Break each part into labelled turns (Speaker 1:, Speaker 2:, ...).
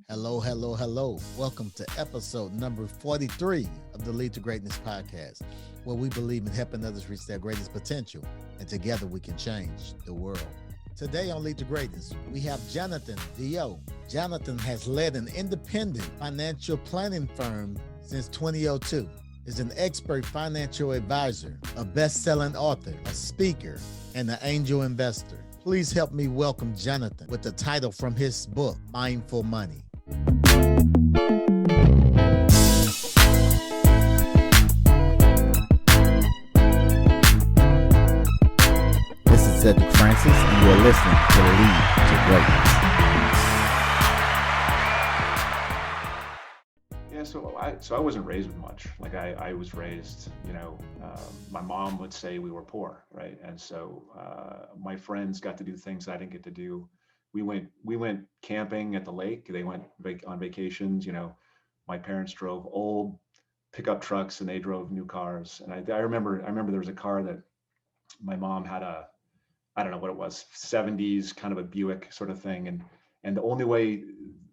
Speaker 1: Hello, hello, hello. Welcome to episode number 43 of the Lead to Greatness podcast, where we believe in helping others reach their greatest potential, and together we can change the world. Today on Lead to Greatness, we have Jonathan DeYoe. Jonathan has led an independent financial planning firm since 2002, is an expert financial advisor, a best-selling author, a speaker, and an angel investor. Please help me welcome Jonathan with the title from his book, Mindful Money. This is Cedric Francis, and you're listening to Lead to Greatness.
Speaker 2: Yeah, so I wasn't raised with much. Like I was raised, my mom would say we were poor, right? And so my friends got to do things I didn't get to do. We went camping at the lake. They went on vacations. My parents drove old pickup trucks and they drove new cars. And I remember there was a car that my mom had I don't know what it was, 70s kind of a Buick sort of thing. And the only way,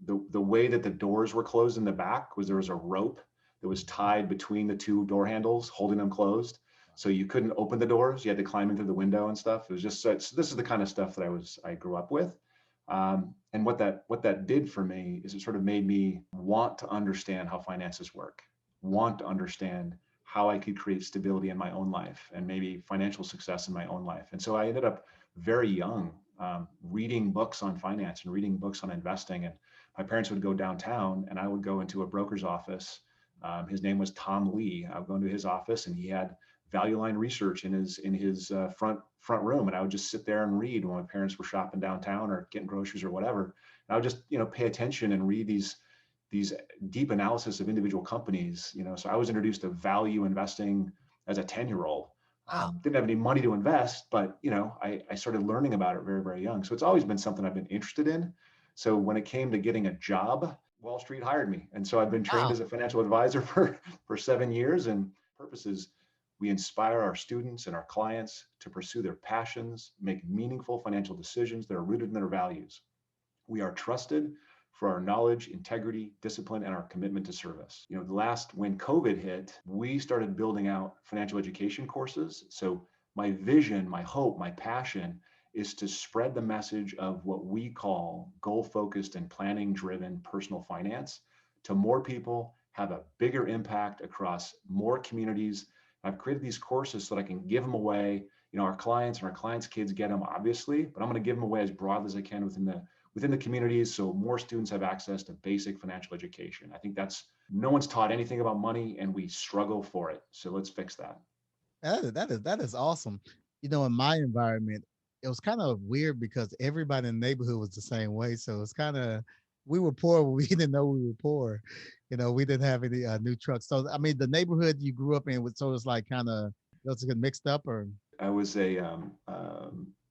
Speaker 2: the way that the doors were closed in the back was there was a rope that was tied between the two door handles, holding them closed. So you couldn't open the doors. You had to climb into the window and stuff. It was just, so this is the kind of stuff that I grew up with. And what that did for me is it sort of made me want to understand how finances work, want to understand how I could create stability in my own life and maybe financial success in my own life. And so I ended up very young, reading books on finance and reading books on investing. And my parents would go downtown and I would go into a broker's office. His name was Tom Lee. I would go into his office and he had value line research in his front room. And I would just sit there and read when my parents were shopping downtown or getting groceries or whatever. And I would just, pay attention and read these deep analysis of individual companies. So I was introduced to value investing as a 10-year-old. Didn't have any money to invest, but I started learning about it very, very young. So it's always been something I've been interested in. So when it came to getting a job, Wall Street hired me. And so I've been trained as a financial advisor for 7 years. And purpose is we inspire our students and our clients to pursue their passions, make meaningful financial decisions that are rooted in their values. We are trusted for our knowledge, integrity, discipline, and our commitment to service. When COVID hit, we started building out financial education courses. So my vision, my hope, my passion is to spread the message of what we call goal-focused and planning-driven personal finance to more people, have a bigger impact across more communities. I've created these courses so that I can give them away. Our clients and our clients' kids get them, obviously, but I'm going to give them away as broadly as I can within the communities so more students have access to basic financial education. I think no one's taught anything about money and we struggle for it. So let's fix that.
Speaker 1: That is awesome. In my environment, it was kind of weird because everybody in the neighborhood was the same way. So it's kind of, we were poor, but we didn't know we were poor. We didn't have any new trucks. So, I mean, the neighborhood you grew up in was sort of like kind of, was it mixed up or?
Speaker 2: I was a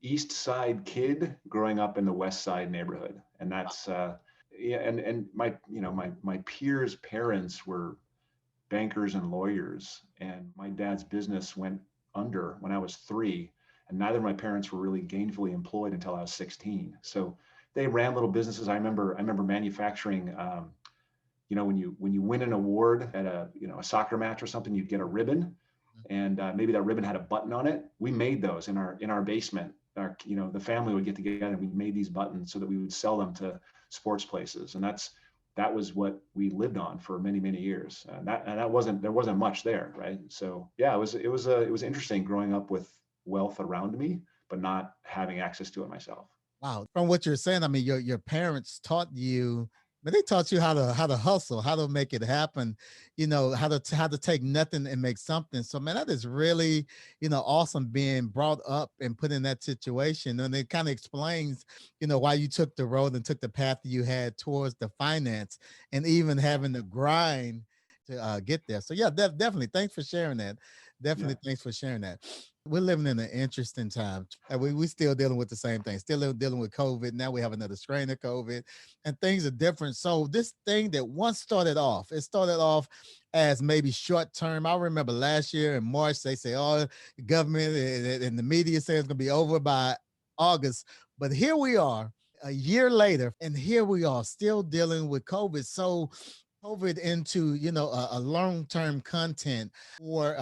Speaker 2: East Side kid growing up in the West Side neighborhood. And that's, and my peers' parents were bankers and lawyers. And my dad's business went under when I was 3. And neither of my parents were really gainfully employed until I was 16. So they ran little businesses. I remember manufacturing, when you win an award at a soccer match or something, you'd get a ribbon, and maybe that ribbon had a button on it. We made those in our basement. The family would get together and we made these buttons so that we would sell them to sports places, and that was what we lived on for many, many years. And there wasn't much there, right? So yeah, it was interesting growing up with wealth around me, but not having access to it myself.
Speaker 1: Wow. From what you're saying, I mean, your parents taught you, but they taught you how to hustle, how to make it happen, how to take nothing and make something. So man, that is really, awesome being brought up and put in that situation. And it kind of explains, why you took the road and took the path that you had towards the finance and even having to grind to get there. So yeah, definitely. Thanks for sharing that. Definitely. Yeah. Thanks for sharing that. We're living in an interesting time. We still dealing with the same thing, still dealing with COVID. Now we have another strain of COVID and things are different. So this thing that once started off as maybe short term. I remember last year in March, they say, oh, the government and the media say it's going to be over by August. But here we are a year later, and here we are still dealing with COVID. So COVID into, a long-term content for,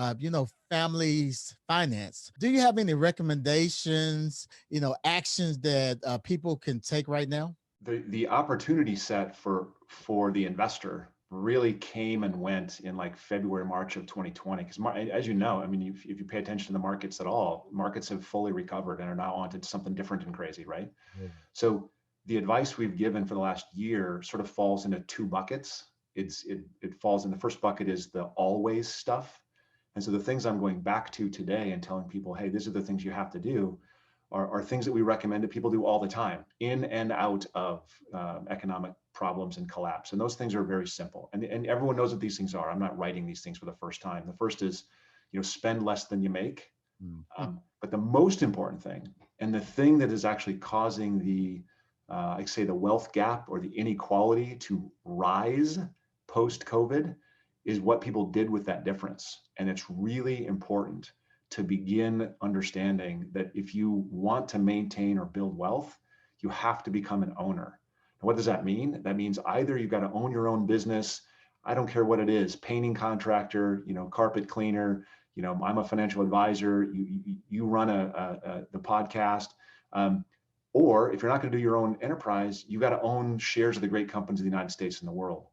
Speaker 1: families finance. Do you have any recommendations, actions that people can take right now?
Speaker 2: The opportunity set for the investor really came and went in like February, March of 2020. Because as you know, I mean, if you pay attention to the markets at all, markets have fully recovered and are now onto something different and crazy, right?
Speaker 1: Yeah.
Speaker 2: So the advice we've given for the last year sort of falls into two buckets. It falls in the first bucket is the always stuff. And so the things I'm going back to today and telling people, hey, these are the things you have to do, are things that we recommend that people do all the time in and out of economic problems and collapse. And those things are very simple. And everyone knows what these things are. I'm not writing these things for the first time. The first is, spend less than you make.
Speaker 1: Mhm.
Speaker 2: But the most important thing, and the thing that is actually causing the, like say, the wealth gap or the inequality to rise post COVID, is what people did with that difference. And it's really important to begin understanding that if you want to maintain or build wealth, you have to become an owner. And what does that mean? That means either you've got to own your own business. I don't care what it is, painting contractor, carpet cleaner, I'm a financial advisor, you run the podcast. Or if you're not going to do your own enterprise, you got to own shares of the great companies of the United States and the world.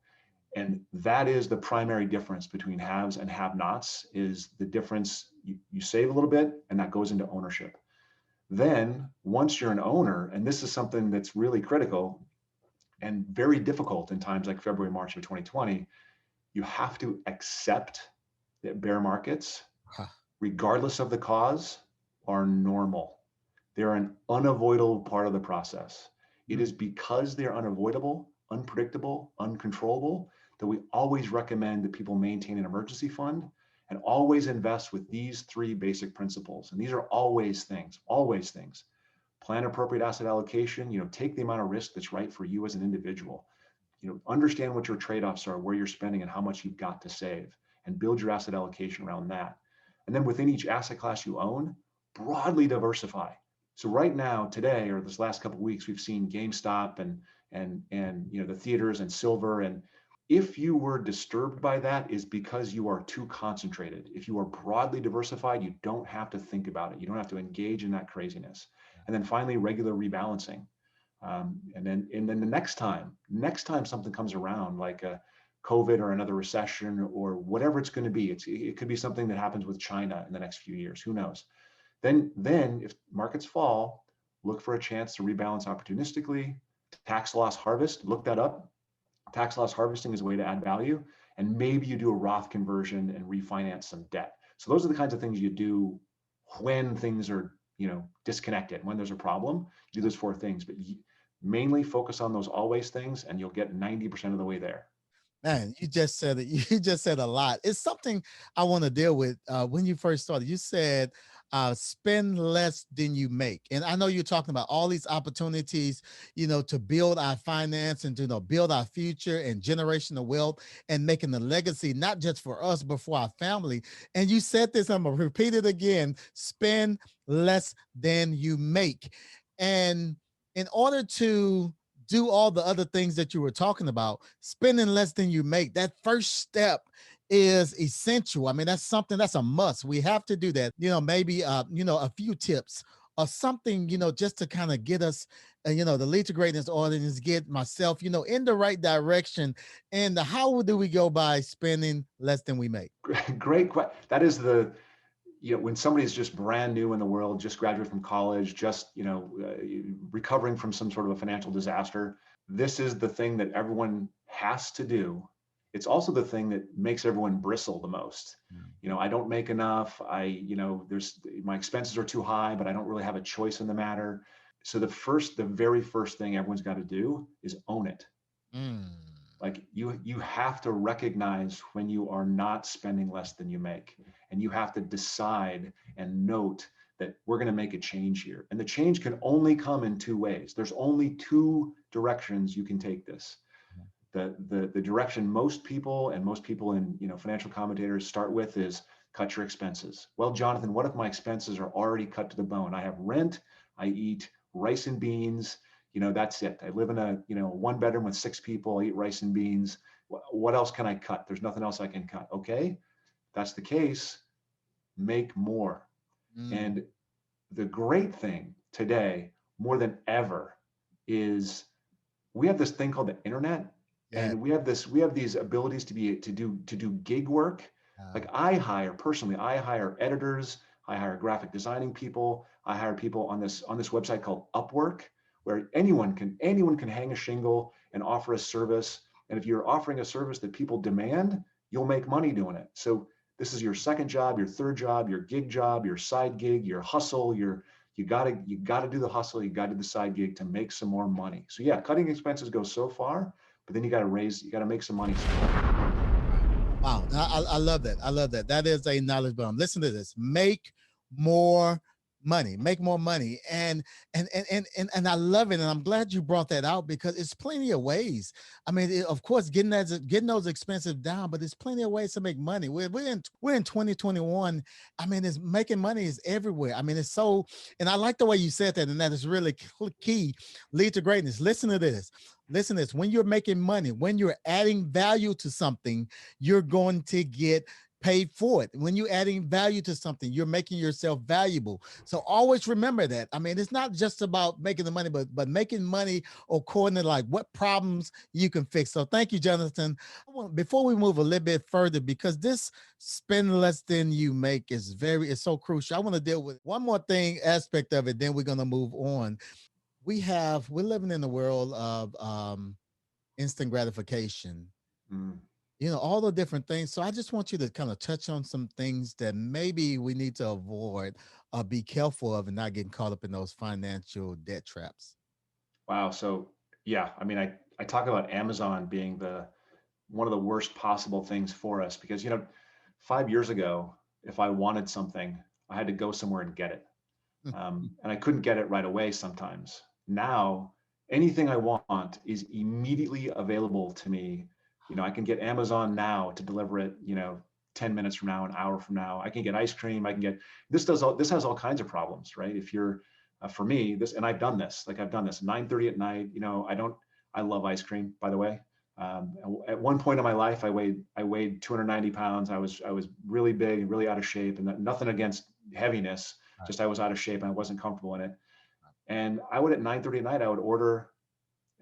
Speaker 2: And that is the primary difference between haves and have-nots, is the difference. You save a little bit and that goes into ownership. Then once you're an owner, and this is something that's really critical and very difficult in times like February, March of 2020, you have to accept that bear markets,
Speaker 1: Huh.
Speaker 2: regardless of the cause, are normal. They're an unavoidable part of the process. It is because they're unavoidable, unpredictable, uncontrollable, that we always recommend that people maintain an emergency fund and always invest with these three basic principles. And these are always things, always things. Plan appropriate asset allocation, take the amount of risk that's right for you as an individual. Understand what your trade-offs are, where you're spending and how much you've got to save, and build your asset allocation around that. And then within each asset class you own, broadly diversify. So right now, today, or this last couple of weeks, we've seen GameStop and the theaters and silver. And if you were disturbed by that, is because you are too concentrated. If you are broadly diversified, you don't have to think about it. You don't have to engage in that craziness. And then finally, regular rebalancing. And then the next time something comes around, like a COVID or another recession or whatever it's going to be, it could be something that happens with China in the next few years. Who knows? Then if markets fall, look for a chance to rebalance opportunistically. Tax loss harvest, look that up. Tax loss harvesting is a way to add value. And maybe you do a Roth conversion and refinance some debt. So those are the kinds of things you do when things are, disconnected. When there's a problem, you do those four things, but mainly focus on those always things, and you'll get 90% of the way there.
Speaker 1: Man, you just said it. You just said a lot. It's something I want to deal with. When you first started, you said spend less than you make, and I know you're talking about all these opportunities, to build our finance and to build our future and generational wealth and making a legacy, not just for us but for our family. And you said this. I'm gonna repeat it again: spend less than you make, and in order to do all the other things that you were talking about, spending less than you make, that first step is essential. I mean, that's something that's a must. We have to do that. Maybe a few tips or something, just to kind of get us, the Lead to Greatness audience, get myself, in the right direction. And how do we go by spending less than we make?
Speaker 2: Great question. That is when somebody's just brand new in the world, just graduated from college, just recovering from some sort of a financial disaster, this is the thing that everyone has to do. It's also the thing that makes everyone bristle the most. I don't make enough. There's my expenses are too high, but I don't really have a choice in the matter. So the very first thing everyone's got to do is own it.
Speaker 1: Mm.
Speaker 2: Like you have to recognize when you are not spending less than you make, and you have to decide and note that we're going to make a change here. And the change can only come in two ways. There's only two directions you can take this. The direction most people in financial commentators start with is cut your expenses. Well, Jonathan, what if my expenses are already cut to the bone? I have rent, I eat rice and beans, That's it. I live in a, one bedroom with six people, I eat rice and beans. What else can I cut? There's nothing else I can cut. Okay. If that's the case, make more.
Speaker 1: Mm,
Speaker 2: And the great thing today, more than ever, is we have this thing called the internet,
Speaker 1: yeah.
Speaker 2: and we have these abilities to do gig work. Like I hire editors, I hire graphic designing people, I hire people on this website called Upwork, where anyone can hang a shingle and offer a service. And if you're offering a service that people demand, you'll make money doing it. So this is your second job, your third job, your gig job, your side gig, your hustle, you gotta do the hustle, you gotta do the side gig to make some more money. So yeah, cutting expenses goes so far, but then you gotta make some money somewhere.
Speaker 1: Right. Wow. I love that. I love that. That is a knowledge bomb. Listen to this. Make more money. Make more money. And I love it. And I'm glad you brought that out because it's plenty of ways. I mean, of course, getting those expenses down, but there's plenty of ways to make money. We're in 2021. I mean, it's making money is everywhere. I mean, it's so, and I like the way you said that, and that is really key. Lead to greatness. Listen to this. Listen to this. When you're making money, when you're adding value to something, you're going to get paid for it. When you're adding value to something, you're making yourself valuable. So always remember that. I mean, it's not just about making the money, but making money according to like what problems you can fix. So thank you, Jonathan. Before we move a little bit further, because this spend less than you make is so crucial. I want to deal with one more thing aspect of it, then we're gonna move on. We're living in the world of instant gratification,
Speaker 2: Mm.
Speaker 1: all the different things. So I just want you to kind of touch on some things that maybe we need to avoid or be careful of and not getting caught up in those financial debt traps.
Speaker 2: Wow. So yeah, I mean, I talk about Amazon being the one of the worst possible things for us because 5 years ago, if I wanted something, I had to go somewhere and get it. And I couldn't get it right away sometimes. Now, anything I want is immediately available to me. I can get Amazon now to deliver it, 10 minutes from now, an hour from now. I can get ice cream. I can get this has all kinds of problems, right? If you're for me, and I've done this 9:30 at night. I love ice cream, by the way. At one point in my life, I weighed 290 pounds. I was really big and really out of shape, and nothing against heaviness,
Speaker 1: Right.
Speaker 2: just I was out of shape and I wasn't comfortable in it. And I would at 9:30 at night, I would order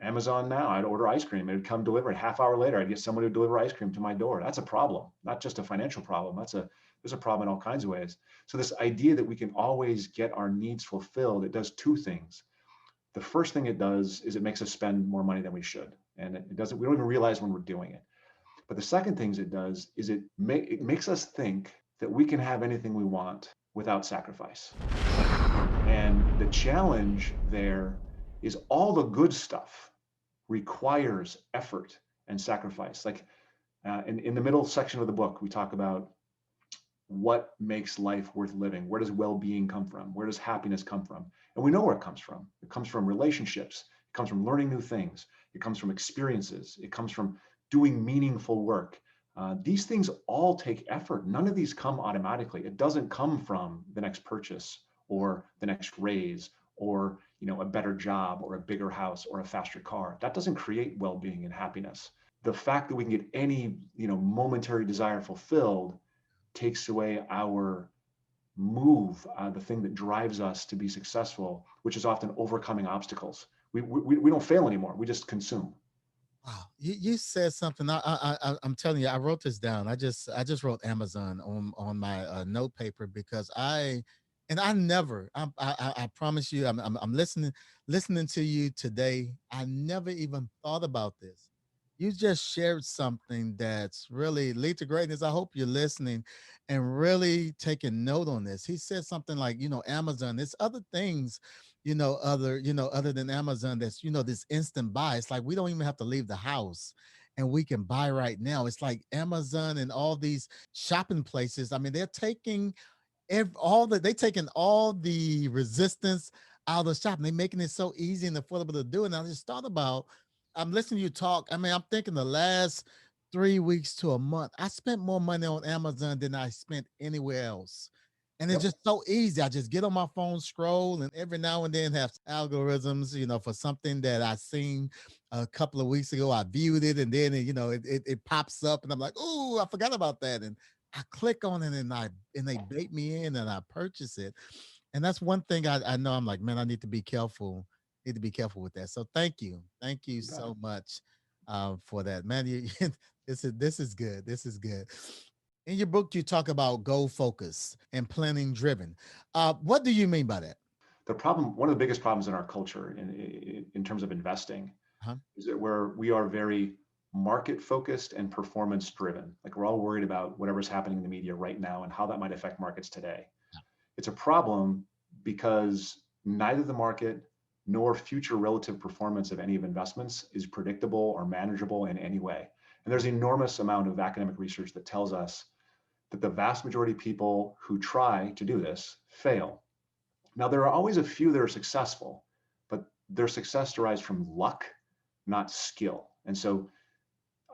Speaker 2: Amazon now. I'd order ice cream. It would come delivered. Half hour later, I'd get someone to deliver ice cream to my door. That's a problem, not just a financial problem. There's a problem in all kinds of ways. So this idea that we can always get our needs fulfilled, it does two things. The first thing it does is it makes us spend more money than we should. And it doesn't, we don't even realize when we're doing it. But the second thing it does is it makes us think that we can have anything we want without sacrifice. And the challenge there is all the good stuff requires effort and sacrifice. Like in the middle section of the book, we talk about what makes life worth living. Where does well-being come from? Where does happiness come from? And we know where it comes from. It comes from relationships. It comes from learning new things. It comes from experiences. It comes from doing meaningful work. These things all take effort. None of these come automatically. It doesn't come from the next purchase or the next raise or a better job or a bigger house or a faster car. That doesn't create well-being and happiness. The fact that we can get any momentary desire fulfilled takes away our move, the thing that drives us to be successful, which is often overcoming obstacles. We don't fail anymore. We just consume.
Speaker 1: Wow, you said something. I'm telling you, I wrote this down. I just wrote Amazon on my note paper because I never. I promise you, I'm listening to you today. I never even thought about this. You just shared something that's really lead to greatness. I hope you're listening and really taking note on this. He said something like, Amazon. There's other things other than Amazon, that's this instant buy. It's like we don't even have to leave the house and we can buy right now. It's like Amazon and all these shopping places. I mean, they're taking they taking all the resistance out of shopping. They're making it so easy and affordable to do. And I just thought about, I'm listening to you talk. I mean, I'm thinking the last 3 weeks to a month, I spent more money on Amazon than I spent anywhere else. And it's
Speaker 2: Yep.
Speaker 1: just so easy. I just get on my phone, scroll, and every now and then have algorithms, for something that I seen a couple of weeks ago. I viewed it, and then it pops up, and I'm like, oh, I forgot about that, and I click on it, and they bait me in, and I purchase it. And that's one thing I know. I'm like, man, I need to be careful. Need to be careful with that. So thank you
Speaker 2: You got it.
Speaker 1: so much for that, man. This is good. This is good. In your book, you talk about goal focus and planning driven. What do you mean by that?
Speaker 2: The problem, one of the biggest problems in our culture in terms of investing,
Speaker 1: Huh?
Speaker 2: is that we are very market focused and performance driven. Like we're all worried about whatever's happening in the media right now and how that might affect markets today. It's a problem because neither the market nor future relative performance of any of investments is predictable or manageable in any way. And there's an enormous amount of academic research that tells us that the vast majority of people who try to do this fail. Now, there are always a few that are successful, but their success derives from luck, not skill. And so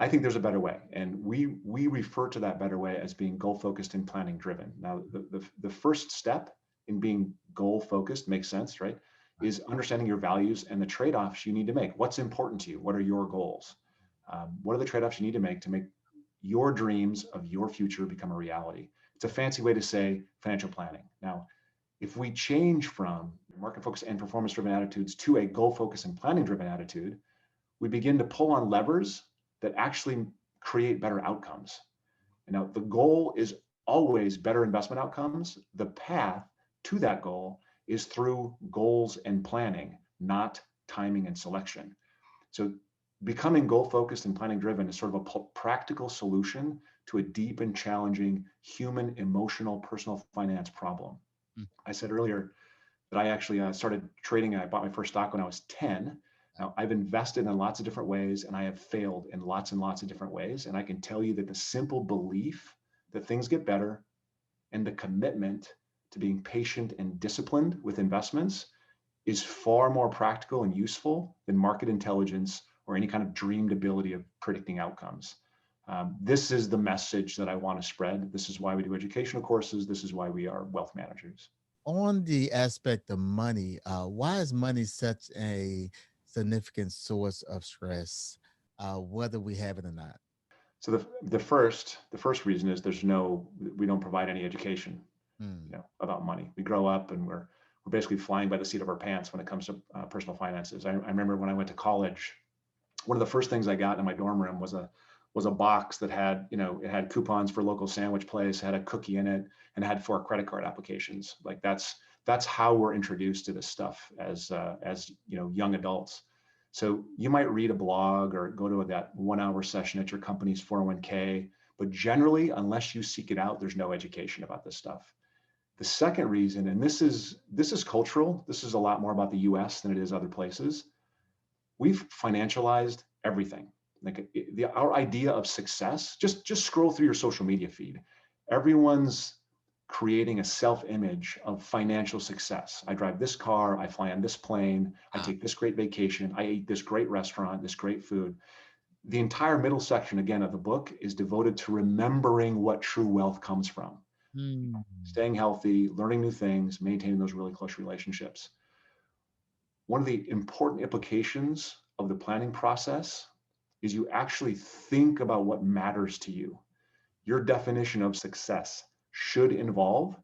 Speaker 2: I think there's a better way. And we refer to that better way as being goal focused and planning driven. Now, the first step in being goal focused makes sense, right? Is understanding your values and the trade offs you need to make. What's important to you? What are your goals? What are the trade offs you need to make your dreams of your future become a reality? It's a fancy way to say financial planning. Now, if we change from market focused and performance driven attitudes to a goal focused and planning driven attitude, we begin to pull on levers that actually create better outcomes. And now the goal is always better investment outcomes. The path to that goal is through goals and planning, not timing and selection. So becoming goal focused and planning driven is sort of a practical solution to a deep and challenging human, emotional, personal finance problem.
Speaker 1: Mm.
Speaker 2: I said earlier that I actually started trading. I bought my first stock when I was 10. Now, I've invested in lots of different ways and I have failed in lots and lots of different ways. And I can tell you that the simple belief that things get better and the commitment to being patient and disciplined with investments is far more practical and useful than market intelligence or any kind of dreamed ability of predicting outcomes. This is the message that I want to spread. This is why we do educational courses. This is why we are wealth managers.
Speaker 1: On the aspect of money, why is money such a significant source of stress, whether we have it or not?
Speaker 2: So the first reason is we don't provide any education,
Speaker 1: Hmm.
Speaker 2: about money. We grow up and we're basically flying by the seat of our pants when it comes to personal finances. I remember when I went to college, one of the first things I got in my dorm room was a box that had, it had coupons for local sandwich place, had a cookie in it, and had 4 credit card applications. Like that's how we're introduced to this stuff as young adults. So you might read a blog or go to that 1 hour session at your company's 401k, but generally, unless you seek it out, there's no education about this stuff. The second reason, and this is cultural, this is a lot more about the US than it is other places. We've financialized everything. Like our idea of success, just scroll through your social media feed. Everyone's creating a self-image of financial success. I drive this car, I fly on this plane, I take this great vacation, I eat this great restaurant, this great food. The entire middle section, again, of the book is devoted to remembering what true wealth comes from.
Speaker 1: Hmm.
Speaker 2: Staying healthy, learning new things, maintaining those really close relationships. One of the important implications of the planning process is you actually think about what matters to you. Your definition of success should involve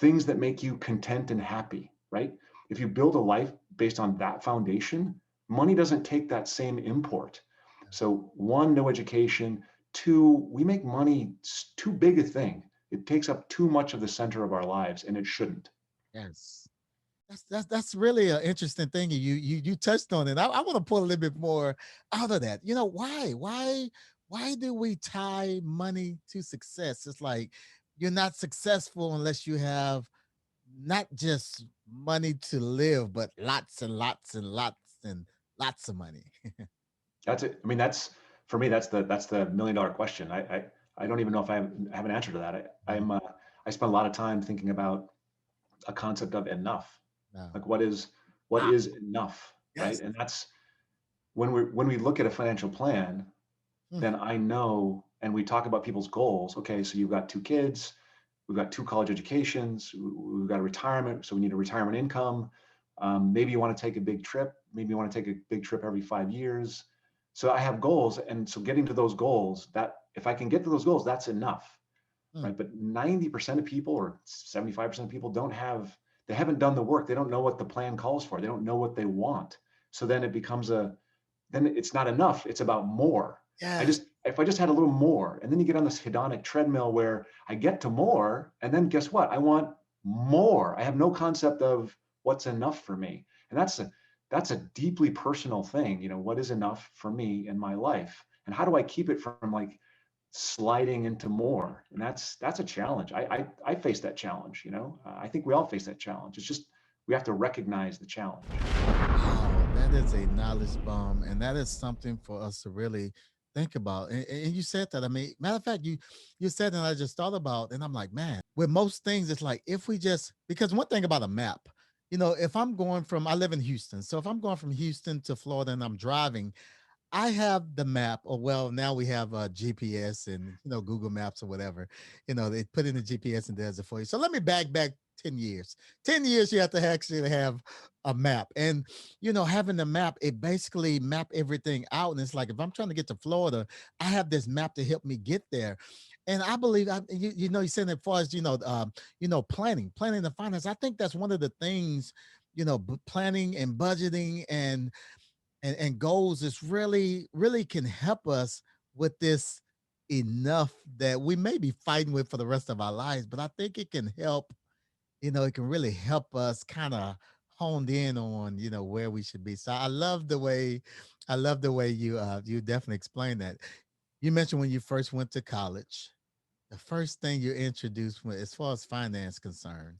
Speaker 2: things that make you content and happy, right? If you build a life based on that foundation, money doesn't take that same import. So, one, no education. Two, we make money too big a thing. It takes up too much of the center of our lives, and it shouldn't.
Speaker 1: Yes. That's really an interesting thing. You touched on it. I want to pull a little bit more out of that. Why do we tie money to success? It's like you're not successful unless you have not just money to live, but lots and lots and lots and lots of money.
Speaker 2: That's it. I mean, that's for me. That's the $1 million question. I don't even know if I have an answer to that. I spend a lot of time thinking about a concept of enough.
Speaker 1: No.
Speaker 2: Like what is enough, right?
Speaker 1: Yes.
Speaker 2: And that's when we look at a financial plan,
Speaker 1: Mm.
Speaker 2: then I know, and we talk about people's goals. Okay, so you've got 2 kids, we've got 2 college educations, we've got a retirement, so we need a retirement income. Maybe you want to take a big trip. Maybe you want to take a big trip every 5 years. So I have goals. And so getting to those goals, that if I can get to those goals, that's enough,
Speaker 1: Mm.
Speaker 2: right? But 90% of people or 75% of people they haven't done the work. They don't know what the plan calls for. They don't know what they want. So then then it's not enough. It's about more.
Speaker 1: Yes.
Speaker 2: If I just had a little more, and then you get on this hedonic treadmill where I get to more, and then guess what? I want more. I have no concept of what's enough for me. And that's a deeply personal thing. What is enough for me in my life? And how do I keep it from like sliding into more? And that's a challenge. I face that challenge. I think we all face that challenge. It's just we have to recognize the challenge.
Speaker 1: Wow, that is a knowledge bomb, and that is something for us to really think about. And you said that. I mean, matter of fact, you said, and I just thought about, and I'm like, man, with most things, it's like if we just because one thing about a map, if I'm going from I live in Houston, so if I'm going from Houston to Florida and I'm driving, I have the map, or well, now we have GPS and Google Maps or whatever. They put in the GPS and does it for you. So let me back 10 years. 10 years, you have to actually have a map, and having the map, it basically map everything out. And it's like if I'm trying to get to Florida, I have this map to help me get there. And I believe, you said as far as planning the finance. I think that's one of the things, planning and budgeting and goals is really can help us with this enough that we may be fighting with for the rest of our lives, but I think it can help. It can really help us kind of honed in on where we should be. So I love the way you definitely explained that. You mentioned when you first went to college, the first thing you introduced as far as finance concerned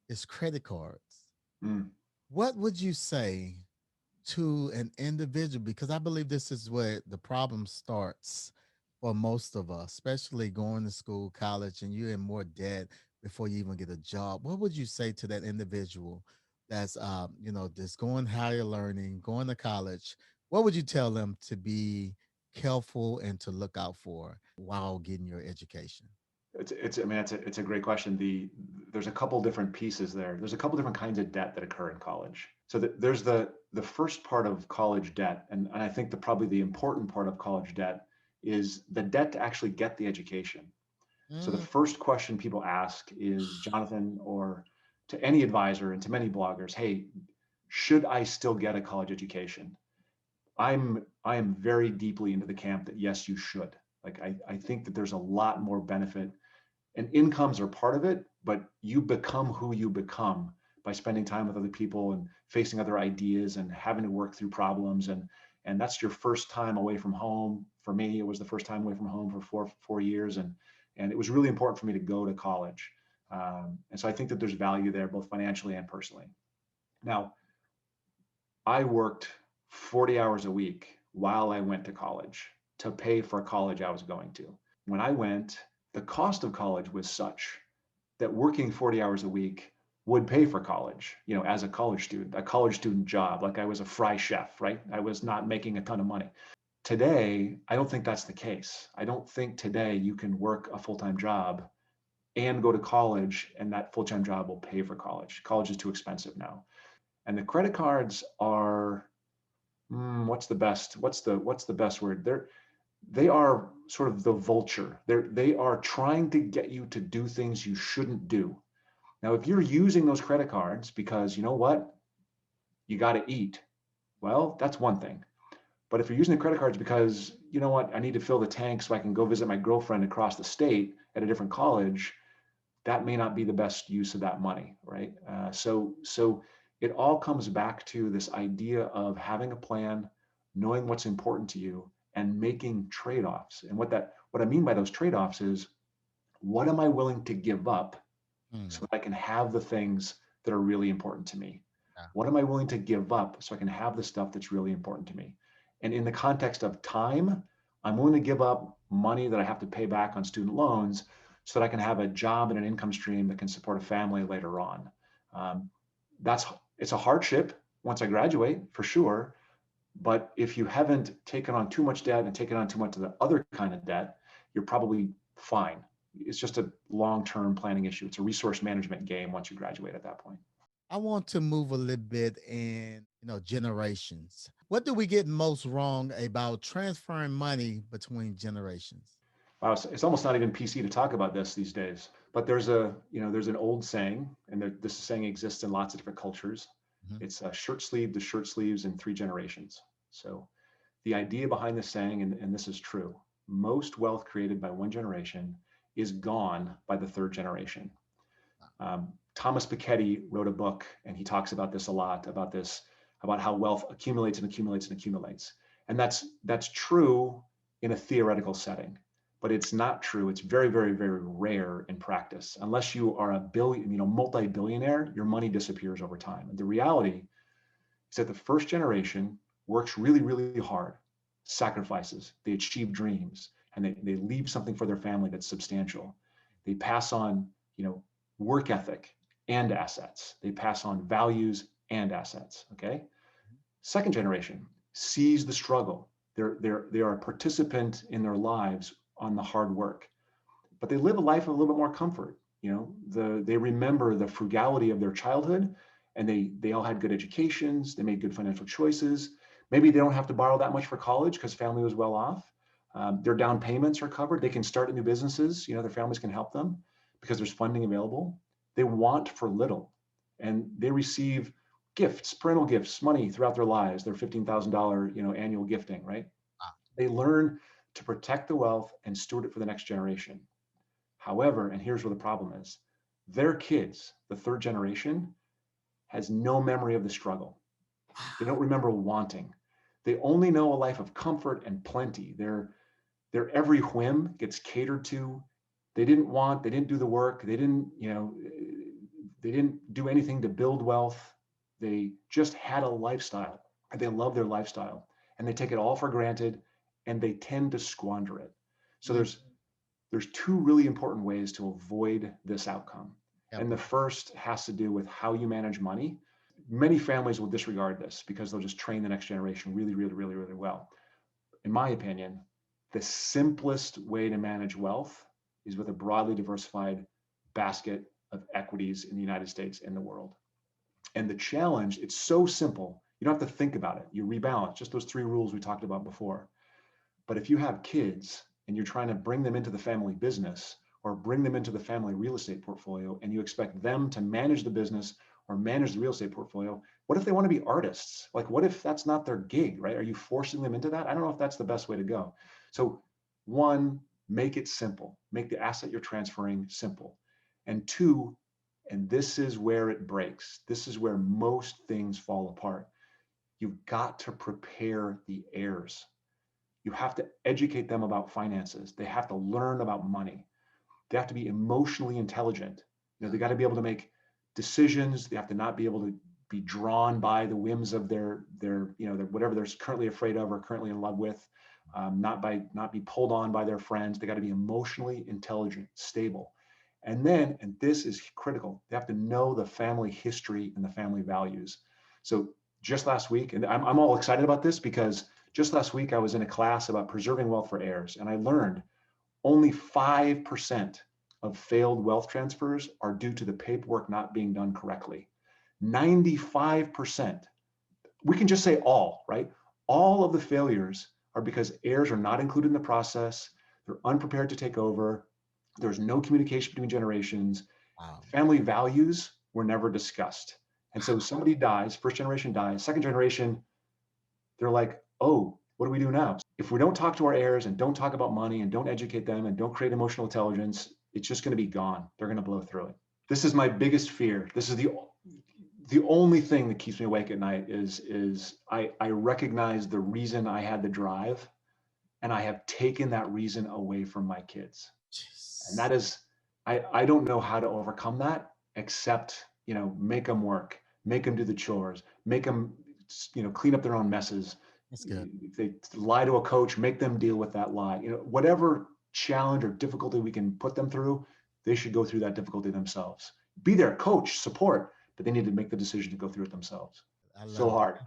Speaker 1: is credit cards.
Speaker 2: Mm.
Speaker 1: What would you say to an individual, because I believe this is where the problem starts for most of us, especially going to school, college, and you're in more debt before you even get a job. What would you say to that individual that's just going higher learning, going to college? What would you tell them to be careful and to look out for while getting your education?
Speaker 2: I mean, it's a great question. There's a couple different pieces there. There's a couple different kinds of debt that occur in college. So there's the first part of college debt, and I think probably the important part of college debt is the debt to actually get the education. So the
Speaker 1: Mm,
Speaker 2: first question people ask is, Jonathan, or to any advisor and to many bloggers, hey, should I still get a college education? I am very deeply into the camp that yes, you should. Like I think that there's a lot more benefit, and incomes are part of it, but you become who you become by spending time with other people and facing other ideas and having to work through problems, and that's your first time away from home. For me, it was the first time away from home for four years, and it was really important for me to go to college. And so I think that there's value there, both financially and personally. Now, I worked 40 hours a week while I went to college to pay for college I was going to. When I went, the cost of college was such that working 40 hours a week would pay for college, as a college student job, like I was a fry chef, right? I was not making a ton of money. Today, I don't think that's the case. I don't think today you can work a full-time job and go to college and that full-time job will pay for college. College is too expensive now. And the credit cards are what's the best word? They are sort of the vulture. They are trying to get you to do things you shouldn't do. Now, if you're using those credit cards because you know what, you got to eat, well, that's one thing. But if you're using the credit cards because you know what, I need to fill the tank so I can go visit my girlfriend across the state at a different college, that may not be the best use of that money, right? So it all comes back to this idea of having a plan, knowing what's important to you, and making trade-offs. And what I mean by those trade-offs is, what am I willing to give up so
Speaker 1: mm,
Speaker 2: that I can have the things that are really important to me?
Speaker 1: yeah.
Speaker 2: What am I willing to give up so I can have the stuff that's really important to me? And in the context of time, I'm willing to give up money that I have to pay back on student loans so that I can have a job and an income stream that can support a family later on. Um, that's it's a hardship once I graduate, for sure. But if you haven't taken on too much debt and taken on too much of the other kind of debt, you're probably fine. it's just a long-term planning issue. It's a resource management game once you graduate at that point.
Speaker 1: I want to move a little bit in, generations. What do we get most wrong about transferring money between generations?
Speaker 2: Wow, it's almost not even PC to talk about this these days. But there's an old saying, and this saying exists in lots of different cultures.
Speaker 1: Mhm.
Speaker 2: It's shirt sleeve to shirt sleeves in 3 generations. So the idea behind this saying, and this is true, most wealth created by one generation is gone by the third generation. Thomas Piketty wrote a book, and he talks about this a lot, about how wealth accumulates and accumulates and accumulates. And that's true in a theoretical setting, but it's not true. It's very, very, very rare in practice. Unless you are a multi-billionaire, your money disappears over time. And the reality is that the first generation works really, really hard, sacrifices, they achieve dreams, and they leave something for their family that's substantial. They pass on, work ethic and assets. They pass on values and assets. Okay. Second generation sees the struggle. They are a participant in their lives on the hard work, but they live a life of a little bit more comfort. They remember the frugality of their childhood, and they all had good educations. They made good financial choices. Maybe they don't have to borrow that much for college because family was well off. Their down payments are covered. They can start new businesses. Their families can help them because there's funding available. They want for little, and they receive gifts, parental gifts, money throughout their lives. Their $15,000, annual gifting, right?
Speaker 1: Ah,
Speaker 2: They learn to protect the wealth and steward it for the next generation. However, and here's where the problem is, their kids, the third generation, has no memory of the struggle. They don't remember wanting. They only know a life of comfort and plenty. Their every whim gets catered to. They didn't want, they didn't do the work, they didn't do anything to build wealth. They just had a lifestyle, and they love their lifestyle, and they take it all for granted, and they tend to squander it. So
Speaker 1: mm,
Speaker 2: there's two really important ways to avoid this outcome.
Speaker 1: help
Speaker 2: And the
Speaker 1: us.
Speaker 2: first has to do with how you manage money. Many families will disregard this because they'll just train the next generation really, really, really, really well. In my opinion, the simplest way to manage wealth is with a broadly diversified basket of equities in the United States and the world. And the challenge, it's so simple. You don't have to think about it. You rebalance, just those 3 rules we talked about before. But if you have kids and you're trying to bring them into the family business or bring them into the family real estate portfolio, and you expect them to manage the business or manage the real estate portfolio, what if they want to be artists? Like, what if that's not their gig, right? Are you forcing them into that? I don't know if that's the best way to go. So, one, make it simple. Make the asset you're transferring simple. And two, and this is where it breaks, this is where most things fall apart. You've got to prepare the heirs. You have to educate them about finances. They have to learn about money. They have to be emotionally intelligent. They got to be able to make decisions. They have to not be able to be drawn by the whims of their whatever they're currently afraid of or currently in love with. Not be pulled on by their friends. They got to be emotionally intelligent, stable. And then, and this is critical, they have to know the family history and the family values. So just last week, and I'm all excited about this because just last week I was in a class about preserving wealth for heirs, and I learned only 5% of failed wealth transfers are due to the paperwork not being done correctly. 95%, we can just say all, right? All of the failures are because heirs are not included in the process. They're unprepared to take over. There's no communication between generations.
Speaker 1: Wow.
Speaker 2: Family values were never discussed. And so somebody dies, first generation dies, second generation, they're like, oh, what do we do now? If we don't talk to our heirs and don't talk about money and don't educate them and don't create emotional intelligence, it's just going to be gone. They're going to blow through it. This is my biggest fear. This is the only thing that keeps me awake at night is I recognize the reason I had the drive, and I have taken that reason away from my kids. And
Speaker 1: Jeez.
Speaker 2: that is, I don't know how to overcome that except, make them work, make them do the chores, make them, clean up their own messes.
Speaker 1: That's good.
Speaker 2: If they lie to a coach, make them deal with that lie. Whatever challenge or difficulty we can put them through, they should go through that difficulty themselves. Be there, coach, support, but they need to make the decision to go through it themselves.
Speaker 1: I
Speaker 2: So
Speaker 1: love that.
Speaker 2: hard.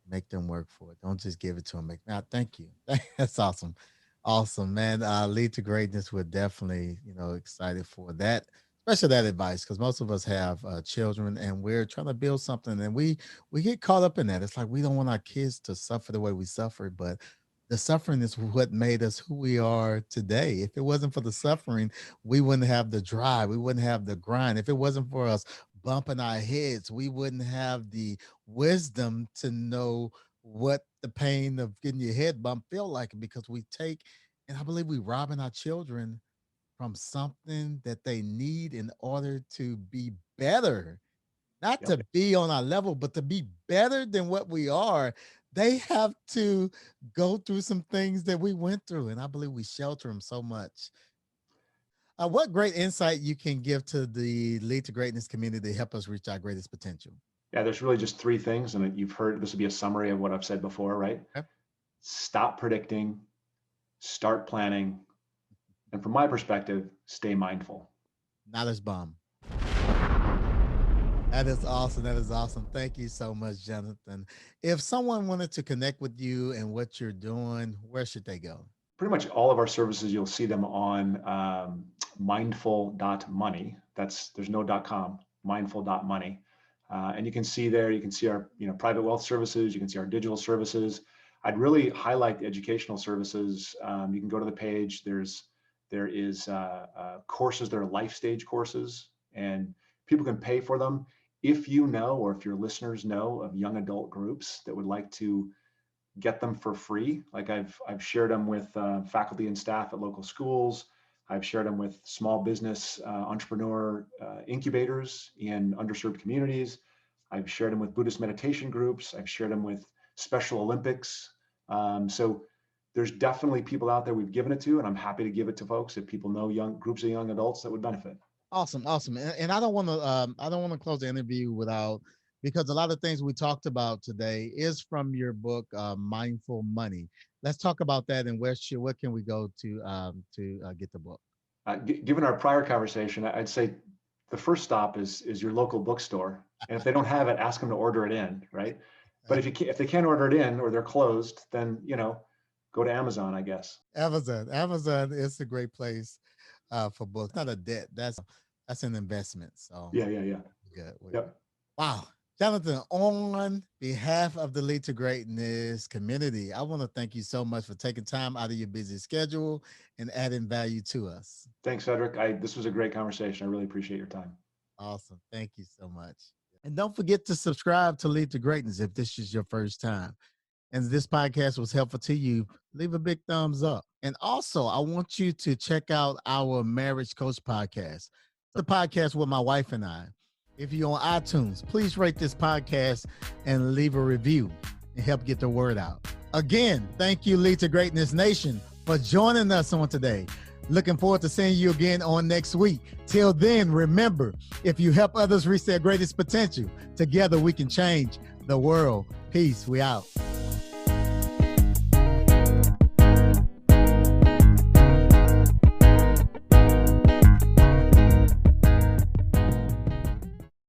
Speaker 1: Make them work for it. Don't just give it to them. Now, thank you. That's awesome. Awesome, man. Lead to greatness. We're definitely, excited for that, especially that advice, because most of us have children, and we're trying to build something, and we get caught up in that. It's like we don't want our kids to suffer the way we suffer, but the suffering is what made us who we are today. If it wasn't for the suffering, we wouldn't have the drive, we wouldn't have the grind. If it wasn't for us bumping our heads, we wouldn't have the wisdom to know what the pain of getting your head bumped feel like, because we take, and I believe we robbing our children from something that they need in order to be better, not
Speaker 2: Yep.
Speaker 1: to be on our level, but to be better than what we are. They have to go through some things that we went through, and I believe we shelter them so much. What great insight you can give to the Lead to Greatness community to help us reach our greatest potential.
Speaker 2: Yeah, there's really just three things, and you've heard this will be a summary of what I've said before, right?
Speaker 1: Okay.
Speaker 2: Stop predicting, start planning, and from my perspective, stay mindful.
Speaker 1: Not as bomb. That is awesome. That is awesome. Thank you so much, Jonathan. If someone wanted to connect with you and what you're doing, where should they go?
Speaker 2: Pretty much all of our services, you'll see them on mindful.money. There's no .com, mindful.money. And you can see there, you can see our private wealth services, you can see our digital services. I'd really highlight the educational services. You can go to the page. There is courses, there are life stage courses, and people can pay for them. If you know, or if your listeners know of young adult groups that would like to get them for free, like I've shared them with faculty and staff at local schools. I've shared them with small business entrepreneur incubators in underserved communities. I've shared them with Buddhist meditation groups. I've shared them with Special Olympics. So there's definitely people out there we've given it to, and I'm happy to give it to folks if people know young groups of young adults that would benefit.
Speaker 1: Awesome, awesome. And I don't want to close the interview without, because a lot of things we talked about today is from your book, Mindful Money. Let's talk about that, and where can we go to get the book?
Speaker 2: Given our prior conversation, I'd say the first stop is your local bookstore, and if they don't have it, ask them to order it in, right? But if they can't order it in, or they're closed, then go to Amazon, I guess.
Speaker 1: Amazon is a great place for books. Not a debt. That's an investment. So
Speaker 2: Yeah.
Speaker 1: good.
Speaker 2: Yep.
Speaker 1: Wow. Jonathan, on behalf of the Lead to Greatness community, I want to thank you so much for taking time out of your busy schedule and adding value to us.
Speaker 2: Thanks, Cedric. This was a great conversation. I really appreciate your time.
Speaker 1: Awesome. Thank you so much. And don't forget to subscribe to Lead to Greatness if this is your first time. And this podcast was helpful to you, leave a big thumbs up. And also, I want you to check out our Marriage Coach podcast, the podcast with my wife and I. If you're on iTunes, please rate this podcast and leave a review and help get the word out. Again, thank you, Lead to Greatness Nation, for joining us on today. Looking forward to seeing you again on next week. Till then, remember, if you help others reach their greatest potential, together we can change the world. Peace. We out.